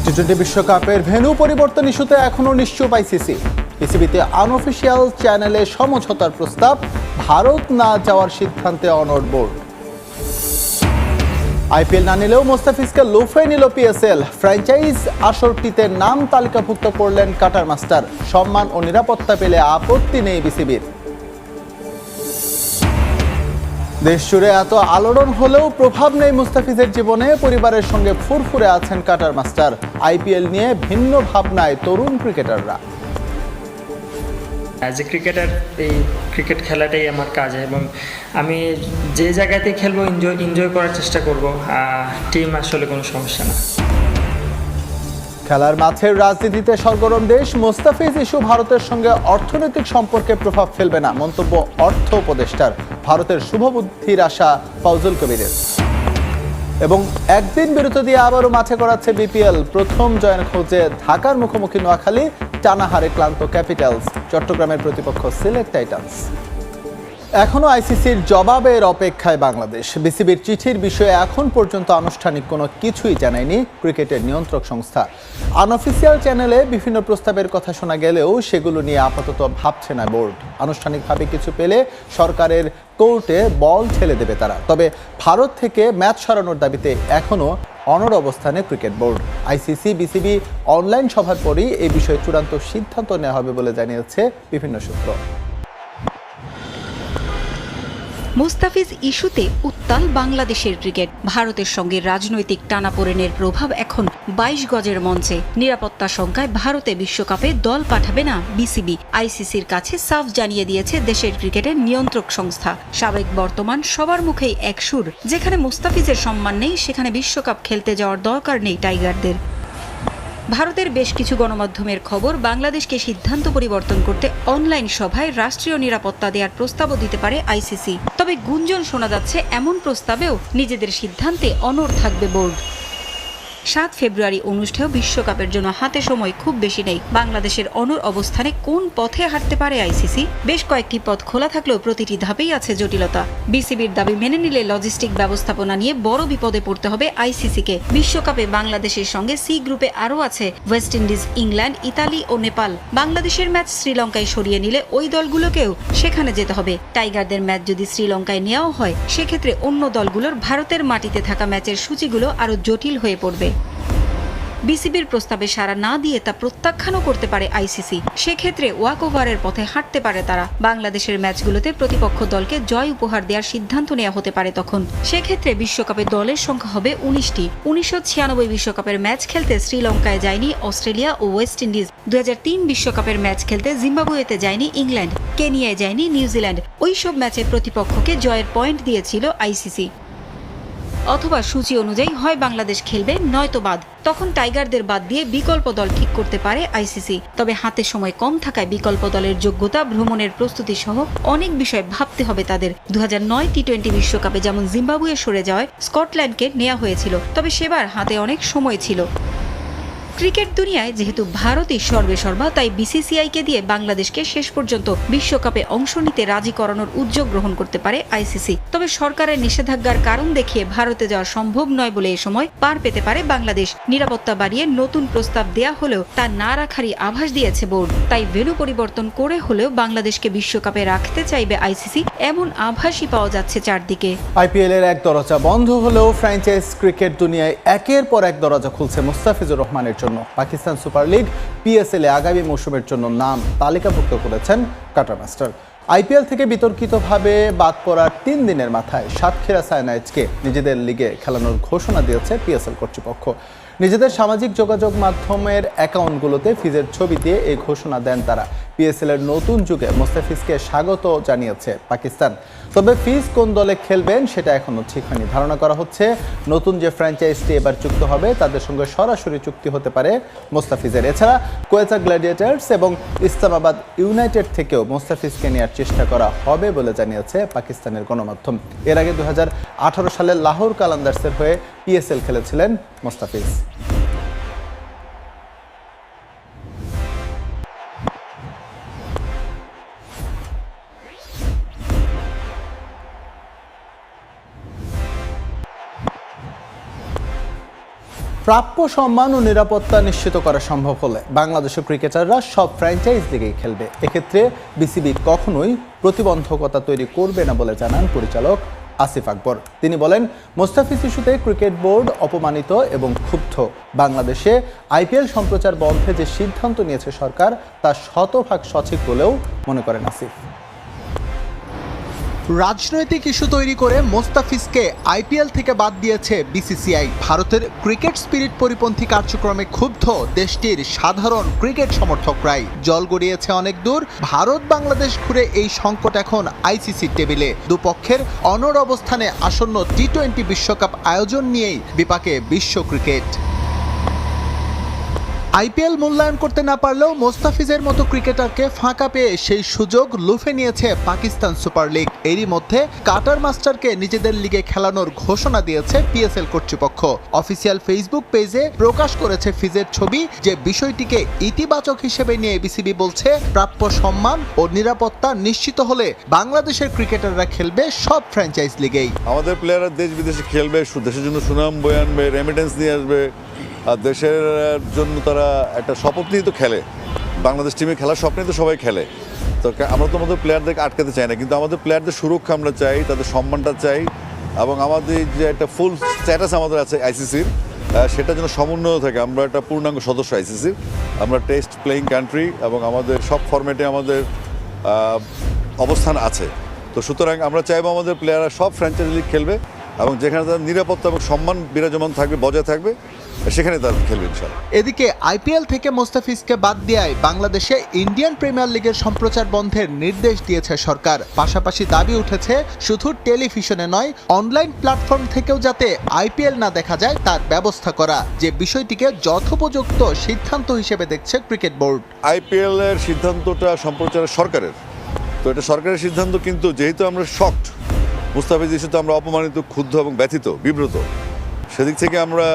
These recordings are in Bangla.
টি-20 বিশ্বকাপের ভেন্যু পরিবর্তন ইস্যুতে এখনও নিশ্চুপ আইসিসি। পিসিবিতে আনঅফিসিয়াল চ্যানেলে সমঝোতার প্রস্তাব, ভারত না যাওয়ার সিদ্ধান্তে অনড় বোর্ড। আইপিএল না নিলেও মোস্তাফিজকে লোফে নিল পিএসএল। ফ্র্যাঞ্চাইজ আসরটিতে নাম তালিকাভুক্ত করলেন কাটার মাস্টার। সম্মান ও নিরাপত্তা পেলে আপত্তি নেই বিসিবির। দেশ জুড়ে এত আলোড়ন হলেও প্রভাব নেই মুস্তাফিজের জীবনে। পরিবারের সঙ্গে ফুরফুরে আছেন কাটার মাস্টার। আইপিএল নিয়ে ভিন্ন ভাবনায় তরুণ ক্রিকেটাররা। অ্যাজ এ ক্রিকেটার এই ক্রিকেট খেলাটাই আমার কাজ, এবং আমি যে জায়গাতেই খেলবো এনজয় করার চেষ্টা করব। টিম আসলে কোনো সমস্যা না। খেলার মাঠের রাজনীতিতে সরগরম দেশ। মোস্তাফিজ ইস্যু ভারতের সঙ্গে অর্থনৈতিক সম্পর্কে প্রভাব ফেলবে না, মন্তব্য অর্থ উপদেষ্টার। ভারতের শুভবুদ্ধির আশা ফজল কবিরের। এবং একদিন বিরতি দিয়ে আবারও মাঠে গড়াচ্ছে বিপিএল। প্রথম জয়ের খোঁজে ঢাকার মুখোমুখি নোয়াখালী। টানা হারে ক্লান্ত ক্যাপিটালস। চট্টগ্রামের প্রতিপক্ষ সিলেট টাইটান্স। এখনও আইসিসির জবাবের অপেক্ষায় বাংলাদেশ। বিসিবির চিঠির বিষয়ে এখন পর্যন্ত আনুষ্ঠানিক কোনো কিছুই জানায়নি ক্রিকেটের নিয়ন্ত্রক সংস্থা। আনঅফিসিয়াল চ্যানেলে বিভিন্ন প্রস্তাবের কথা শোনা গেলেও সেগুলো নিয়ে আপাতত ভাবছে না বোর্ড। আনুষ্ঠানিকভাবে কিছু পেলে সরকারের কোর্টে বল ঠেলে দেবে তারা। তবে ভারত থেকে ম্যাচ সরানোর দাবিতে এখনও অনড় অবস্থানে cricket board. ICC BCB online সভার পরই এই বিষয়ে চূড়ান্ত সিদ্ধান্ত নেওয়া হবে বলে জানিয়েছে বিভিন্ন সূত্র। মুস্তাফিজ ইস্যুতে উত্তাল বাংলাদেশের ক্রিকেট। ভারতের সঙ্গে রাজনৈতিক টানাপোড়েনের প্রভাব এখন 22 গজের মঞ্চে। নিরাপত্তা শঙ্কায় ভারতে বিশ্বকাপে দল পাঠাবে না বিসিবি। আইসিসির কাছে সাফ জানিয়ে দিয়েছে দেশের ক্রিকেটের নিয়ন্ত্রক সংস্থা। সাবেক বর্তমান সবার মুখেই এক সুর, যেখানে মুস্তাফিজের সম্মান নেই সেখানে বিশ্বকাপ খেলতে যাওয়ার দরকার নেই টাইগারদের। ভারতের বেশ কিছু গণমাধ্যমের খবর, বাংলাদেশকে সিদ্ধান্ত পরিবর্তন করতে অনলাইন সভায় রাষ্ট্রীয় নিরাপত্তা দেওয়ার প্রস্তাবও দিতে পারে আইসিসি। তবে গুঞ্জন শোনা যাচ্ছে এমন প্রস্তাবেও নিজেদের সিদ্ধান্তে অনড় থাকবে বোর্ড। 7 ফেব্রুয়ারি অনুষ্ঠেয় বিশ্বকাপের জন্য হাতে সময় খুব বেশি নেই। বাংলাদেশের অনড় অবস্থানে কোন পথে হাঁটতে পারে আইসিসি? বেশ কয়েকটি পথ খোলা থাকলেও প্রতিটি ধাপেই আছে জটিলতা। বিসিবির দাবি মেনে নিলে লজিস্টিক ব্যবস্থাপনা নিয়ে বড় বিপদে পড়তে হবে আইসিসিকে। বিশ্বকাপে বাংলাদেশের সঙ্গে সি গ্রুপে আরও আছে ওয়েস্ট ইন্ডিজ, ইংল্যান্ড, ইতালি ও নেপাল। বাংলাদেশের ম্যাচ শ্রীলঙ্কায় সরিয়ে নিলে ওই দলগুলোকেও সেখানে যেতে হবে। টাইগারদের ম্যাচ যদি শ্রীলঙ্কায় নেওয়াও হয়, সেক্ষেত্রে অন্য দলগুলোর ভারতের মাটিতে থাকা ম্যাচের সূচিগুলো আরও জটিল হয়ে পড়বে। বিসিবির প্রস্তাবে সাড়া না দিয়ে তা প্রত্যাখ্যানও করতে পারে আইসিসি। সেক্ষেত্রে ওয়াক ওভারের পথে হাঁটতে পারে তারা। বাংলাদেশের ম্যাচগুলোতে প্রতিপক্ষ দলকে জয় উপহার দেওয়ার সিদ্ধান্ত নেওয়া হতে পারে তখন। সেক্ষেত্রে বিশ্বকাপে দলের সংখ্যা হবে 19টি। 1996 বিশ্বকাপের ম্যাচ খেলতে শ্রীলঙ্কায় যায়নি অস্ট্রেলিয়া ও ওয়েস্ট ইন্ডিজ। 2003 বিশ্বকাপের ম্যাচ খেলতে জিম্বাবুয়েতে যায়নি ইংল্যান্ড। কেনিয়ায় যায়নি নিউজিল্যান্ড। ওইসব ম্যাচে প্রতিপক্ষকে জয়ের পয়েন্ট দিয়েছিল আইসিসি। অথবা সূচি অনুযায়ী হয় বাংলাদেশ খেলবে, নয়তো বাদ। তখন টাইগারদের বাদ দিয়ে বিকল্প দল ঠিক করতে পারে আইসিসি। তবে হাতে সময় কম থাকায় বিকল্প দলের যোগ্যতা, ভ্রমণের প্রস্তুতি সহ অনেক বিষয় ভাবতে হবে তাদের। 2009 টি-20 বিশ্বকাপে যেমন জিম্বাবুয়ে সরে যাওয়ায় স্কটল্যান্ডকে নেওয়া হয়েছিল, তবে সেবার হাতে অনেক সময় ছিল। ক্রিকেট দুনিয়ায় যেহেতু ভারতই সর্বেসর্বা, তাই বিসিসিআইকে দিয়ে বাংলাদেশকে শেষ পর্যন্ত বিশ্বকাপে অংশ নিতে রাজি করানোর উদ্যোগ গ্রহণ করতে পারে আইসিসি। তবে সরকারের নিষেধাজ্ঞার কারণ দেখিয়ে ভারতে যাওয়া সম্ভব নয় বলে এ সময় পার পেতে পারে বাংলাদেশ। নিরাপত্তা বাড়িয়ে নতুন প্রস্তাব দেয়া হলেও তা না রাখারই আভাস দিয়েছে বোর্ড। তাই ভেন্যু পরিবর্তন করে হলেও বাংলাদেশকে বিশ্বকাপে রাখতে চাইবে আইসিসি, এমন আভাসই পাওয়া যাচ্ছে চারদিকে। আইপিএল এর এক দরজা বন্ধ হলেও ফ্র্যাঞ্চাইজ ক্রিকেট দুনিয়ায় একের পর এক দরজা খুলছে মুস্তাফিজুর রহমানের জন্য। পাকিস্তান সুপার লিগ পিএসএল এ আগামী মৌসুমের জন্য নাম তালিকাভুক্ত করেছেন কাটার মাস্টার। আইপিএল থেকে বিতর্কিতভাবে বাদ পড়ার 3 দিনের মাথায় সাতক্ষীরা সাইনাইটসকে নিজেদের লিগে খেলানোর ঘোষণা দিয়েছে পিএসএল কর্তৃপক্ষ। নিজেদের সামাজিক যোগাযোগ মাধ্যমের অ্যাকাউন্টগুলোতে ফিজের ছবি দিয়ে এই ঘোষণা দেন তারা। পিএসএল এর নতুন যুগে মোস্তাফিজকে স্বাগত জানিয়েছে পাকিস্তান। তবে ফিজ কোন দলে খেলবেন সেটা এখনও ঠিক হয়নি। ধারণা করা হচ্ছে নতুন যে ফ্র্যাঞ্চাইজটি এবার যুক্ত হবে তাদের সঙ্গে সরাসরি চুক্তি হতে পারে মোস্তাফিজের। এছাড়া কোয়েটা গ্ল্যাডিয়েটার্স এবং ইসলামাবাদ ইউনাইটেড থেকেও মোস্তাফিজকে নেওয়ার চেষ্টা করা হবে বলে জানিয়েছে পাকিস্তানের গণমাধ্যম। এর আগে 2018 সালে লাহোর কালান্দার্সের হয়ে পিএসএল খেলেছিলেন মোস্তাফিজ। প্রাপ্য সম্মান ও নিরাপত্তা নিশ্চিত করা সম্ভব হলে বাংলাদেশের ক্রিকেটাররা সব ফ্র্যাঞ্চাইজ লিগেই খেলবে। এক্ষেত্রে বিসিবি কখনোই প্রতিবন্ধকতা তৈরি করবে না বলে জানান পরিচালক আসিফ আকবর। তিনি বলেন, মোস্তাফিজ ইস্যুতে ক্রিকেট বোর্ড অপমানিত এবং ক্ষুব্ধ। বাংলাদেশে আইপিএল সম্প্রচার বন্ধে যে সিদ্ধান্ত নিয়েছে সরকার তা শতভাগ সঠিক বলেও মনে করেন আসিফ। রাজনৈতিক ইস্যু তৈরি করে মোস্তাফিজকে আইপিএল থেকে বাদ দিয়েছে বিসিসিআই। ভারতের ক্রিকেট স্পিরিট পরিপন্থী কার্যক্রমে ক্ষুব্ধ দেশটির সাধারণ ক্রিকেট সমর্থকরাই। জল গড়িয়েছে অনেক দূর। ভারত বাংলাদেশ ঘুরে এই সংকট এখন আইসিসির টেবিলে। দুপক্ষের অনড় অবস্থানে আসন্ন টি-20 বিশ্বকাপ আয়োজন নিয়েই বিপাকে বিশ্ব ক্রিকেট। আইপিএল মূল্যায়ন করতে না পারলেও মোস্তাফিজের মতো ক্রিকেটারকে ফাঁকা পেয়ে সেই সুযোগ লুফে নিয়েছে পাকিস্তান সুপার লিগ। এরই মধ্যে কাটার মাস্টারকে নিজেদের লিগে খেলানোর ঘোষণা দিয়েছে পিএসএল কর্তৃপক্ষ। অফিসিয়াল ফেসবুক পেজে প্রকাশ করেছে ফিজের ছবি, যে বিষয়টিকে ইতিবাচক হিসেবে নিয়ে বিসিবি বলছে, প্রাপ্য সম্মান ও নিরাপত্তা নিশ্চিত হলে বাংলাদেশের ক্রিকেটাররা খেলবে সব ফ্র্যাঞ্চাইজ লিগেই। আমাদের প্লেয়াররা দেশ বিদেশে খেলবে, দেশের জন্য সুনাম বয়ে আনবে, রেমিটেন্স নিয়ে আসবে, আর দেশের জন্য তারা একটা শপথ নিয়ে তো খেলে। বাংলাদেশ টিমে খেলার স্বপ্নে তো সবাই খেলে। তো আমরা তো আমাদের প্লেয়ারদেরকে আটকাতে চাই না, কিন্তু আমাদের প্লেয়ারদের সুরক্ষা আমরা চাই, তাদের সম্মানটা চাই, এবং আমাদের যে একটা ফুল স্ট্যাটাস আমাদের আছে আইসিসির, সেটা যেন সমন্বয় থাকে। আমরা একটা পূর্ণাঙ্গ সদস্য আইসিসির, আমরা টেস্ট প্লেয়িং কান্ট্রি, এবং আমাদের সব ফরম্যাটে আমাদের অবস্থান আছে। তো সুতরাং আমরা চাইবো আমাদের প্লেয়াররা সব ফ্র্যাঞ্চাইজি লিগ খেলবে, এবং যেখানে তাদের নিরাপত্তা এবং সম্মান বিরাজমান থাকবে, বজায় থাকবে, সেখানে তারা খেলবে ইনশাআল্লাহ। এদিকে আইপিএল থেকে মোস্তাফিজকে বাদ দেওয়ায় বাংলাদেশে ইন্ডিয়ান প্রিমিয়ার লিগের সম্প্রচার বন্ধের নির্দেশ দিয়েছে সরকার। পাশাপাশি দাবি উঠেছে শুধু টেলিভিশনে নয়, অনলাইন প্ল্যাটফর্ম থেকেও যাতে আইপিএল না দেখা যায় তার ব্যবস্থা করা, যে বিষয়টিকে যথোপযুক্ত সিদ্ধান্ত হিসেবে দেখছে ক্রিকেট বোর্ড। আইপিএল এর সিদ্ধান্তটা সম্প্রচারের সরকারের, তো এটা সরকারের সিদ্ধান্ত, কিন্তু যেহেতু আমরা শকড, মুস্তাফিজ ইস্যুতে আমরা অপমানিত, ক্ষুব্ধ এবং ব্যথিত, বিব্রত, সেদিক থেকে আমরা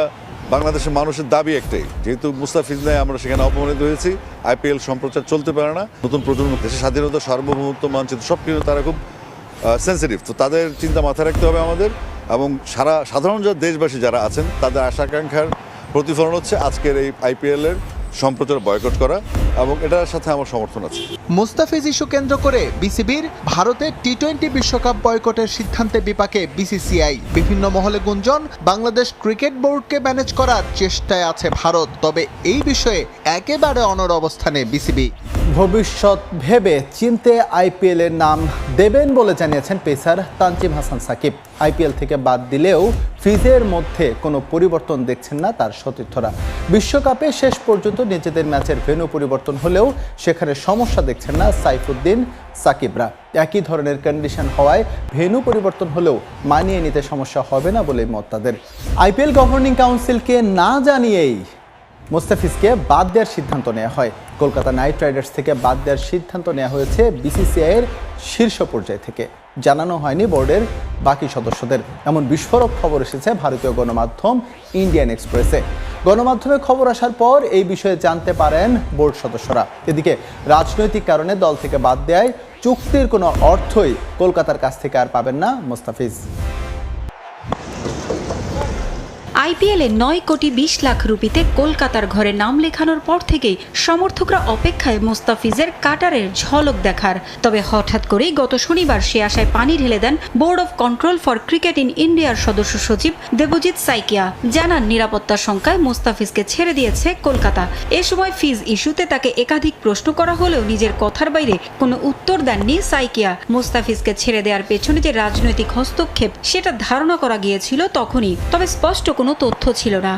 বাংলাদেশের মানুষের দাবি একটাই, যেহেতু মুস্তাফিজ নেই, আমরা সেখানে অপমানিত হয়েছি। আইপিএল সম্প্রচার চলতে পারে না। নতুন প্রজন্ম দেশের স্বাধীনতা, সার্বভৌমত্ব, মানচিত্র সব কিছু তারা খুব সেন্সিটিভ। তো তাদের চিন্তা মাথায় রাখতে হবে আমাদের, এবং সাধারণ দেশবাসী যারা আছেন তাদের আশা আকাঙ্ক্ষার প্রতিফলন হচ্ছে আজকের এই আইপিএল এর সম্প্রচার বয়কট করা, এবং এটার সাথে আমার সমর্থন আছে। মুস্তাফিজ ইস্যু কেন্দ্র করে বিসিবির ভারতের টি-20 বিশ্বকাপ বয়কটের সিদ্ধান্তে বিপাকে বিসিসিআই। বিভিন্ন মহলে গুঞ্জন, বাংলাদেশ ক্রিকেট বোর্ডকে ম্যানেজ করার চেষ্টায় আছে ভারত। তবে এই বিষয়ে একেবারে অনড় অবস্থানে বিসিবি। ভবিষ্যৎ ভেবে চিনতে আইপিএল এর নাম দেবেন বলে জানিয়েছেন পেসার তানজিম হাসান সাকিব। আইপিএল থেকে বাদ দিলেও ফিজের মধ্যে কোনো পরিবর্তন দেখছেন না তার সতীর্থরা। বিশ্বকাপে শেষ পর্যন্ত নিজেদের ম্যাচের ভেন্যু পরিবর্তন হলেও সেখানে সমস্যা দেখছেন না সাইফুদ্দিন সাকিবরা। একই ধরনের কন্ডিশন হওয়ায় ভেন্যু পরিবর্তন হলেও মানিয়ে নিতে সমস্যা হবে না বলে মত তাদের। আইপিএল গভর্নিং কাউন্সিলকে না জানিয়েই মোস্তাফিজকে বাদ দেওয়ার সিদ্ধান্ত নেওয়া হয়। কলকাতা নাইট রাইডার্স থেকে বাদ দেওয়ার সিদ্ধান্ত নেওয়া হয়েছে বিসিসিআইয়ের শীর্ষ পর্যায় থেকে, জানানো হয়নি বোর্ডের বাকি সদস্যদের। এমন বিস্ফোরক খবর এসেছে ভারতীয় গণমাধ্যম ইন্ডিয়ান এক্সপ্রেসে। গণমাধ্যমে খবর আসার পর এই বিষয়ে জানতে পারেন বোর্ড সদস্যরা। এদিকে রাজনৈতিক কারণে দল থেকে বাদ দেওয়ায় চুক্তির কোনো অর্থই কলকাতার কাছ থেকে আর পাবেন না মোস্তাফিজ। আইপিএলে 9 কোটি 20 লাখ রুপিতে কলকাতার ঘরে নাম লেখানোর পর থেকেই সমর্থকরা অপেক্ষায় মোস্তাফিজের কাটারের ঝলক দেখার। তবে হঠাৎ করেই গত শনিবার সে আশায় পানি ঢেলে দেন board of control for cricket in ইন্ডিয়ার সদস্য সচিব দেবজিৎ সাইকিয়া। জানান, নিরাপত্তার শঙ্কায় মোস্তাফিজকে ছেড়ে দিয়েছে কলকাতা। এ সময় ফিজ ইস্যুতে তাকে একাধিক প্রশ্ন করা হলেও নিজের কথার বাইরে কোনো উত্তর দেননি সাইকিয়া। মোস্তাফিজকে ছেড়ে দেওয়ার পেছনে যে রাজনৈতিক হস্তক্ষেপ সেটা ধারণা করা গিয়েছিল তখনই, তবে স্পষ্ট কোনো তথ্য ছিল না।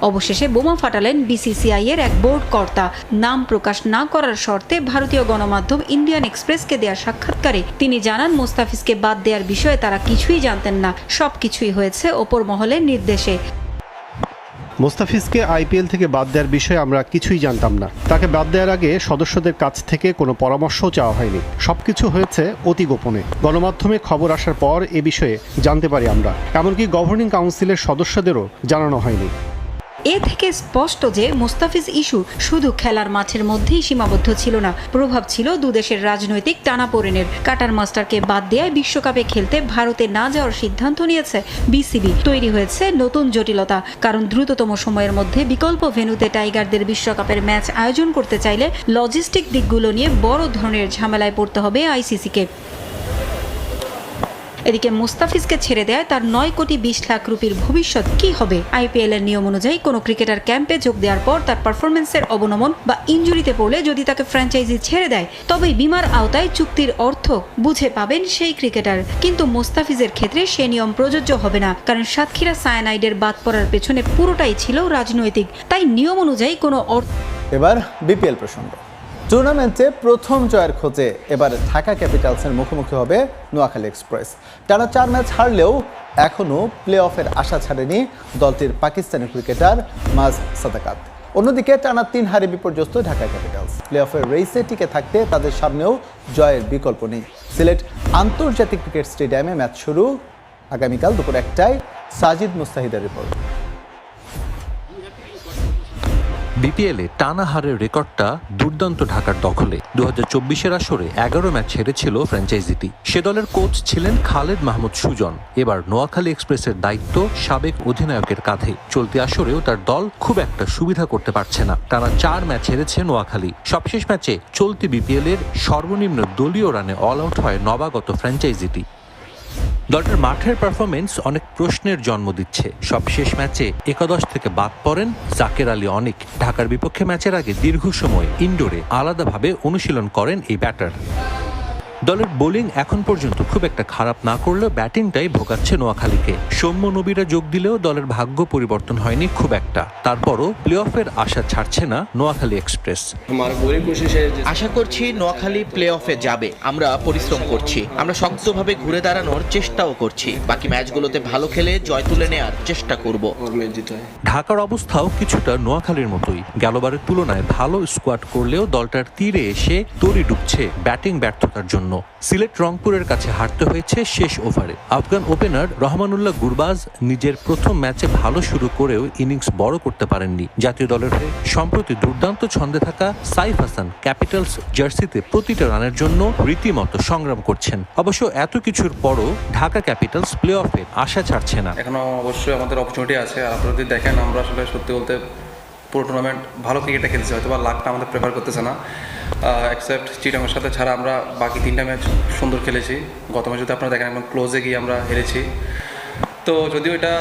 অবশেষে বোমা ফাটালেন বিসিসিআই এর এক বোর্ড কর্তা। নাম প্রকাশ না করার শর্তে ভারতীয় গণমাধ্যম ইন্ডিয়ান এক্সপ্রেসকে দেওয়া সাক্ষাৎকারে তিনি জানান, মোস্তাফিজকে বাদ দেওয়ার বিষয়ে তারা কিছুই জানতেন না, সবকিছুই হয়েছে ওপর মহলের নির্দেশে। মোস্তাফিজকে আইপিএল থেকে বাদ দেওয়ার বিষয়ে আমরা কিছুই জানতাম না। তাকে বাদ দেওয়ার আগে সদস্যদের কাছ থেকে কোনো পরামর্শও চাওয়া হয়নি। সবকিছু হয়েছে অতি গোপনে। গণমাধ্যমে খবর আসার পর এ বিষয়ে জানতে পারি আমরা। এমনকি গভর্নিং কাউন্সিলের সদস্যদেরও জানানো হয়নি। এ থেকে স্পষ্ট যে মোস্তাফিজ ইস্যু শুধু খেলার মাঠের মধ্যেই সীমাবদ্ধ ছিল না, প্রভাব ছিল দুদেশের রাজনৈতিক টানাপোড়েনের। কাটার মাস্টারকে বাদ দেওয়ায় বিশ্বকাপে খেলতে ভারতে না যাওয়ার সিদ্ধান্ত নিয়েছে বিসিবি। তৈরি হয়েছে নতুন জটিলতা, কারণ দ্রুততম সময়ের মধ্যে বিকল্প ভেন্যুতে টাইগারদের বিশ্বকাপের ম্যাচ আয়োজন করতে চাইলে লজিস্টিক দিকগুলো নিয়ে বড় ধরনের ঝামেলায় পড়তে হবে আইসিসিকে। এদিকে মুস্তাফিজকে ছেড়ে দেয় তার 9 কোটি 20 লাখ রুপির ভবিষ্যৎ কি হবে? আইপিএল এর নিয়ম অনুযায়ী কোনো ক্রিকেটার ক্যাম্পে যোগ দেওয়ার পর তার পারফরমেন্সের অবনমন বা ইনজুরিতে পড়লে যদি তাকে ফ্র্যাঞ্চাইজি ছেড়ে দেয়, তবে বিমার আওতায় চুক্তির অর্থ বুঝে পাবেন সেই ক্রিকেটার। কিন্তু মুস্তাফিজের ক্ষেত্রে সে নিয়ম প্রযোজ্য হবে না, কারণ সাতক্ষীরা সায়ানাইডের বাদ পড়ার পেছনে পুরোটাই ছিল রাজনৈতিক। তাই নিয়ম অনুযায়ী কোনো এবার বিপিএল প্রসঙ্গ। টুর্নামেন্টে প্রথম জয়ের খোঁজে এবার ঢাকা ক্যাপিটালসের মুখোমুখি হবে নোয়াখালী এক্সপ্রেস। টানা 4 ম্যাচ হারলেও এখনও প্লে অফের আশা ছাড়েনি দলটির পাকিস্তানি ক্রিকেটার মাজ সাদাকাত। অন্যদিকে টানা 3 হারে বিপর্যস্ত ঢাকা ক্যাপিটালস। প্লে অফের রেসে টিকে থাকতে তাদের সামনেও জয়ের বিকল্প নেই। সিলেট আন্তর্জাতিক ক্রিকেট স্টেডিয়ামে ম্যাচ শুরু আগামীকাল দুপুর 1টায়। সাজিদ মুস্তাহিদের রিপোর্ট। বিপিএলে টানা হারের রেকর্ডটা দুর্দান্ত ঢাকার দখলে। 2024-এর আসরে 11 ম্যাচ হেরেছিল ফ্র্যাঞ্চাইজিটি। সে দলের কোচ ছিলেন খালেদ মাহমুদ সুজন। এবার নোয়াখালী এক্সপ্রেসের দায়িত্ব সাবেক অধিনায়কের কাঁধে। চলতি আসরেও তার দল খুব একটা সুবিধা করতে পারছে না। টানা 4 ম্যাচ হেরেছে নোয়াখালী। সবশেষ ম্যাচে চলতি বিপিএলের সর্বনিম্ন দলীয় রানে অল আউট হয় নবাগত ফ্র্যাঞ্চাইজিটি। দলটার মাঠের পারফরমেন্স অনেক প্রশ্নের জন্ম দিচ্ছে। সবশেষ ম্যাচে একাদশ থেকে বাদ পড়েন জাকের আলী অনিক। ঢাকার বিপক্ষে ম্যাচের আগে দীর্ঘ সময় ইনডোরে আলাদাভাবে অনুশীলন করেন এই ব্যাটার। দলের বোলিং এখন পর্যন্ত খুব একটা খারাপ না করলেও ব্যাটিংটাই ভোগাচ্ছে নোয়াখালীকে। সৌম্য নবীরা যোগ দিলেও দলের ভাগ্য পরিবর্তন হয়নি খুব একটা। তারপরও প্লে অফের আশা ছাড়ছে না নোয়াখালী এক্সপ্রেস। আশা করছি নোয়াখালী প্লে অফে যাবে। আমরা পরিশ্রম করছি, আমরা শক্তভাবে ঘুরে দাঁড়ানোর চেষ্টাও করছি। বাকি ম্যাচগুলোতে ভালো খেলে জয় তুলে নেওয়ার চেষ্টা করব। ঢাকার অবস্থাও কিছুটা নোয়াখালীর মতোই। গেলবারের তুলনায় ভালো স্কোয়াড করলেও দলটার তীরে এসে তরি ডুবছে ব্যাটিং ব্যর্থতার জন্য। সিলেট রংপুরের কাছে হারতে হয়েছে শেষ ওভারে। আফগান ওপেনার রহমানুল্লাহ গুরবাজ নিজের প্রথম ম্যাচে ভালো শুরু করেও ইনিংস বড় করতে পারেননি। জাতীয় দলের হয়ে সম্প্রতি দুর্দান্ত ছন্দে থাকা সাইফ হাসান ক্যাপিটালস জার্সিতে প্রতিটা রানের জন্য রীতিমতো সংগ্রাম করছেন। অবশ্য এত কিছুর পরও ঢাকা ক্যাপিটালস প্লে অফের আশা ছাড়ছে না। এখনো অবশ্যই আমাদের অপরচুনিটি আছে। আর আপনারা যদি দেখেন, আমরা আসলে সত্যি বলতে পুরো টুর্নামেন্ট ভালো ক্রিকেটটা খেলছি, হয়তো বা লাকটা আমাদের প্রেফার করতেছে না। এক্সেপ্ট চিটাগংয়ের সাথে ছাড়া আমরা বাকি 3টা ম্যাচ সুন্দর খেলেছি। গত ম্যাচ যদি আপনারা দেখেন, একদম ক্লোজে গিয়ে আমরা হেরেছি। তো যদিও এটা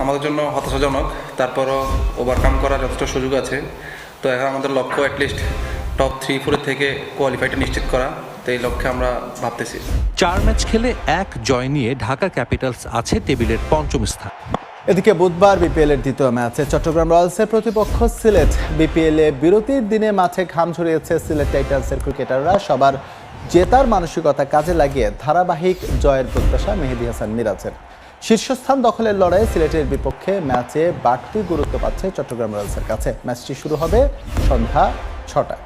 আমাদের জন্য হতাশাজনক, তারপরও ওভারকাম করার যথেষ্ট সুযোগ আছে। তো এখন আমাদের লক্ষ্য অ্যাটলিস্ট টপ 3-4 থেকে কোয়ালিফাইটা নিশ্চিত করা। তো এই লক্ষ্যে আমরা ভাবতেছি। 4 ম্যাচ খেলে 1 জয় নিয়ে ঢাকা ক্যাপিটালস আছে টেবিলের 5ম স্থান। এদিকে বুধবার বিপিএলের দ্বিতীয় ম্যাচে চট্টগ্রাম রয়্যালসের প্রতিপক্ষ সিলেট। বিপিএলে বিরতির দিনে মাঠে ঘাম ঝরিয়েছে সিলেট টাইটান্সের ক্রিকেটাররা। সবার জেতার মানসিকতা কাজে লাগিয়ে ধারাবাহিক জয়ের প্রত্যাশা মেহেদী হাসান মিরাজের। শীর্ষস্থান দখলের লড়াইয়ে সিলেটের বিপক্ষে ম্যাচে বাড়তি গুরুত্ব পাচ্ছে চট্টগ্রাম রয়্যালসের কাছে। ম্যাচটি শুরু হবে সন্ধ্যা 6টায়।